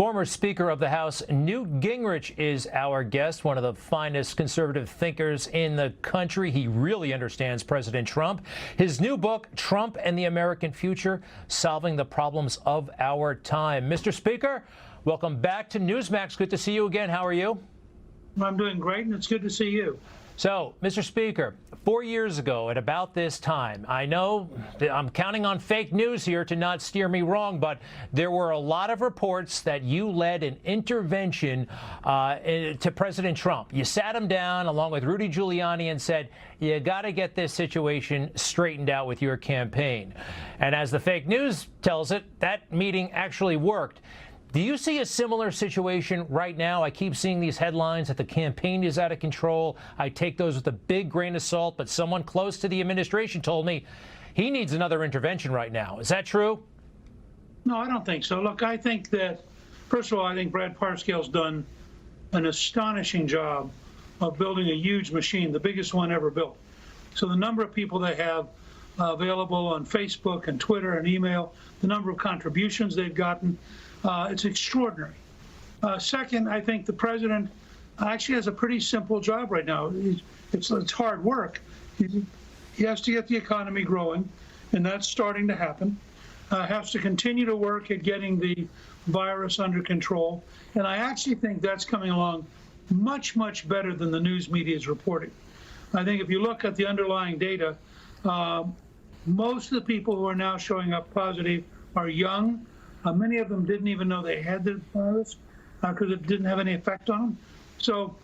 Former Speaker of the House Newt Gingrich is our guest, one of the finest conservative thinkers in the country. He really understands President Trump. His new book, Trump and the American Future, Solving the Problems of Our Time. Mr. Speaker, welcome back to Newsmax. Good to see you again. How are you? I'm doing great, and it's good to see you. So, Mr. Speaker, 4 years ago at about this time, I know I'm counting on fake news here to not steer me wrong, but there were a lot of reports that you led an intervention to President Trump. You sat him down along with Rudy Giuliani and said, you got to get this situation straightened out with your campaign. And as the fake news tells it, that meeting actually worked. Do you see a similar situation right now? I keep seeing these headlines that the campaign is out of control. I take those with a big grain of salt, but someone close to the administration told me he needs another intervention right now. Is that true? No, I don't think so. Look, I think that, first of all, I think Brad Parscale's done an astonishing job of building a huge machine, the biggest one ever built. So the number of people they have available on Facebook and Twitter and email, the number of contributions they've gotten, it's extraordinary. Second, I think the president actually has a pretty simple job right now. It's hard work. He has to get the economy growing, and that's starting to happen. Has to continue to work at getting the virus under control. And I actually think that's coming along much, much better than the news media is reporting. I think if you look at the underlying data, most of the people who are now showing up positive are young. Many of them didn't even know they had the virus because it didn't have any effect on them. So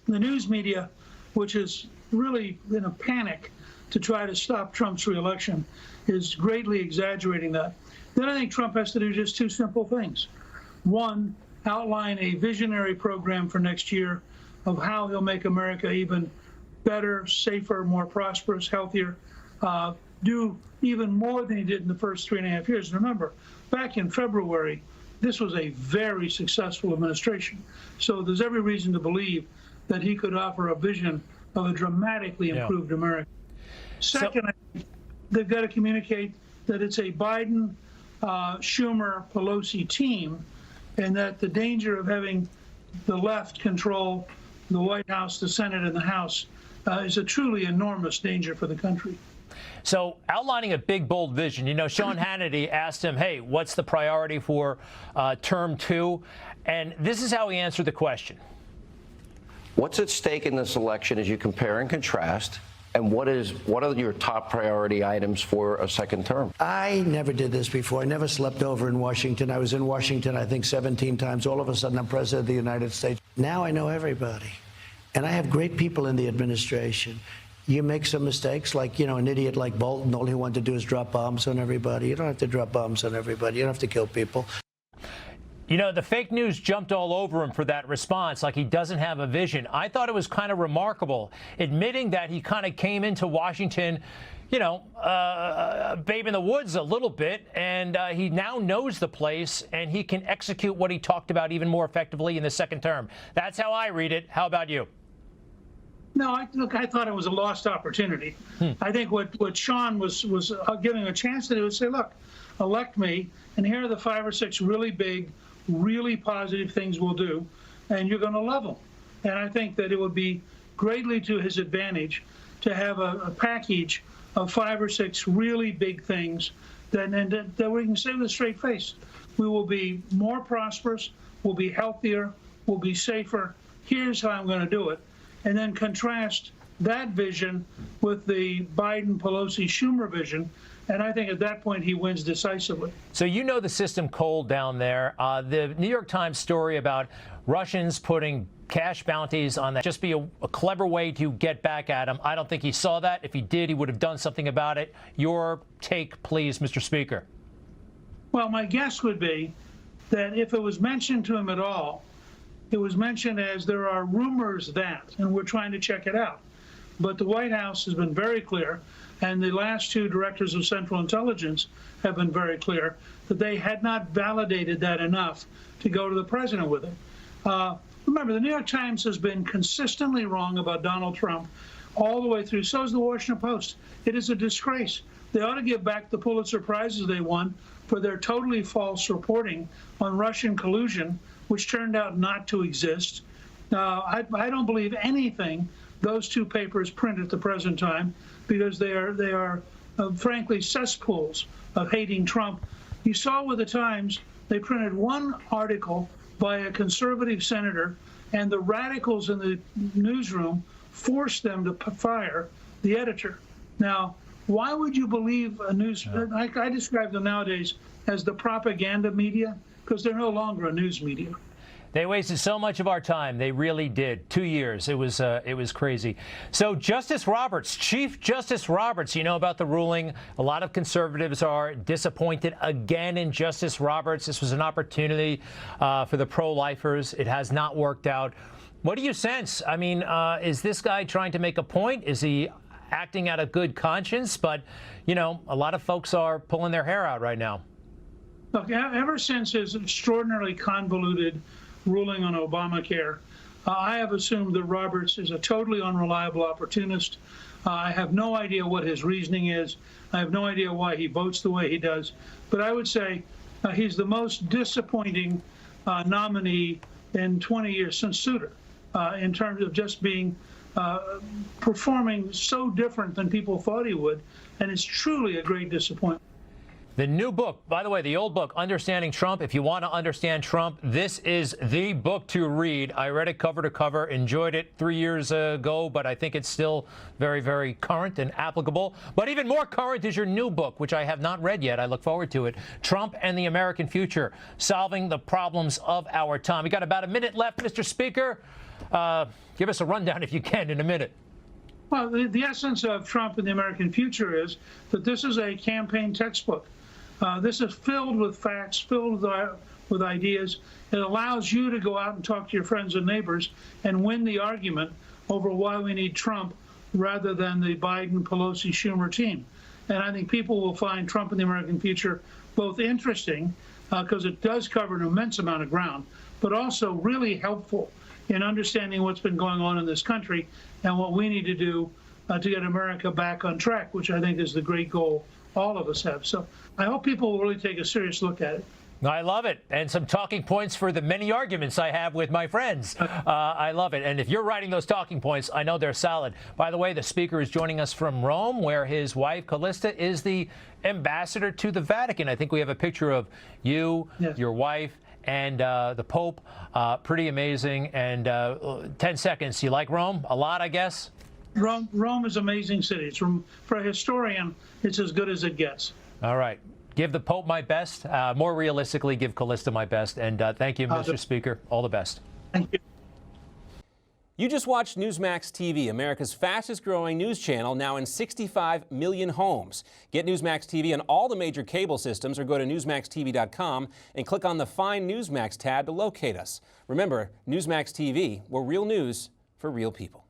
the news media, which is really in a panic to try to stop Trump's reelection, is greatly exaggerating that. Then I think Trump has to do just two simple things. One, outline a visionary program for next year of how he'll make America even better, safer, more prosperous, healthier, do even more than he did in the first 3.5 years. Remember, back in February, this was a very successful administration. So there's every reason to believe that he could offer a vision of a dramatically improved America. Second, they've got to communicate that it's a Biden, Schumer, Pelosi team, and that the danger of having the left control the White House, the Senate, and the House is a truly enormous danger for the country. So outlining a big, bold vision, you know, Sean Hannity asked him, hey, what's the priority for term 2? And this is how he answered the question. What's at stake in this election as you compare and contrast? And what are your top priority items for a second term? I never did this before. I never slept over in Washington. I was in Washington, I think, 17 times. All of a sudden, I'm president of the United States. Now I know everybody. And I have great people in the administration. You make some mistakes, like, you know, an idiot like Bolton, all he wanted to do is drop bombs on everybody. You don't have to drop bombs on everybody. You don't have to kill people. You know, the fake news jumped all over him for that response, like he doesn't have a vision. I thought it was kind of remarkable, admitting that he kind of came into Washington, you know, babe in the woods a little bit, and he now knows the place, and he can execute what he talked about even more effectively in the second term. That's how I read it. How about you? No, I thought it was a lost opportunity. I think what Sean was giving a chance to do is say, look, elect me, and here are the 5 or 6 really big, really positive things we'll do, and you're going to love them. And I think that it would be greatly to his advantage to have a package of 5 or 6 really big things that we can say with a straight face. We will be more prosperous, we'll be healthier, we'll be safer. Here's how I'm going to do it. And then contrast that vision with the Biden, Pelosi, Schumer vision. And I think at that point he wins decisively. So you know the system cold down there. The New York Times story about Russians putting cash bounties on that just be a clever way to get back at him. I don't think he saw that. If he did, he would have done something about it. Your take, please, Mr. Speaker. Well, my guess would be that if it was mentioned to him at all, it was mentioned as there are rumors that, and we're trying to check it out. But the White House has been very clear, and the last 2 directors of Central Intelligence have been very clear that they had not validated that enough to go to the president with it. Remember, the New York Times has been consistently wrong about Donald Trump all the way through. So is the Washington Post. It is a disgrace. They ought to give back the Pulitzer Prizes they won for their totally false reporting on Russian collusion, which turned out not to exist. I don't believe anything those two papers print at the present time, because they are frankly cesspools of hating Trump. You saw with the Times, they printed one article by a conservative senator, and the radicals in the newsroom forced them to fire the editor. Now, why would you believe a news? I describe them nowadays as the propaganda media, because they're no longer a news media. They wasted so much of our time. They really did. 2 years. It was crazy. So Justice Roberts, Chief Justice Roberts, you know about the ruling. A lot of conservatives are disappointed again in Justice Roberts. This was an opportunity for the pro-lifers. It has not worked out. What do you sense? I mean, is this guy trying to make a point? Is he acting out of good conscience? But, you know, a lot of folks are pulling their hair out right now. Look, ever since his extraordinarily convoluted ruling on Obamacare, I have assumed that Roberts is a totally unreliable opportunist. I have no idea what his reasoning is. I have no idea why he votes the way he does. But I would say he's the most disappointing nominee in 20 years since Souter, in terms of just being performing so different than people thought he would. And it's truly a great disappointment. The new book, by the way, the old book, Understanding Trump. If you want to understand Trump, this is the book to read. I read it cover to cover, enjoyed it 3 years ago, but I think it's still very, very current and applicable. But even more current is your new book, which I have not read yet. I look forward to it. Trump and the American Future, Solving the Problems of Our Time. We got about a minute left, Mr. Speaker. Give us a rundown, if you can, in a minute. Well, the essence of Trump and the American Future is that this is a campaign textbook. This is filled with facts, filled with ideas. It allows you to go out and talk to your friends and neighbors and win the argument over why we need Trump rather than the Biden, Pelosi, Schumer team. And I think people will find Trump and the American Future both interesting, because it does cover an immense amount of ground, but also really helpful in understanding what's been going on in this country and what we need to do to get America back on track, which I think is the great goal all of us have. So I hope people will really take a serious look at it. I love it. And some talking points for the many arguments I have with my friends. I love it. And if you're writing those talking points, I know they're solid. By the way, the speaker is joining us from Rome, where his wife, Callista, is the ambassador to the Vatican. I think we have a picture of you, yes, your wife, and the Pope. Pretty amazing. And 10 seconds. You like Rome? A lot, I guess? Rome is an amazing city. It's for a historian, it's as good as it gets. All right. Give the Pope my best. More realistically, give Callista my best. And thank you, Mr. Speaker. All the best. Thank you. You just watched Newsmax TV, America's fastest growing news channel, now in 65 million homes. Get Newsmax TV on all the major cable systems, or go to newsmaxtv.com and click on the Find Newsmax tab to locate us. Remember, Newsmax TV, we're real news for real people.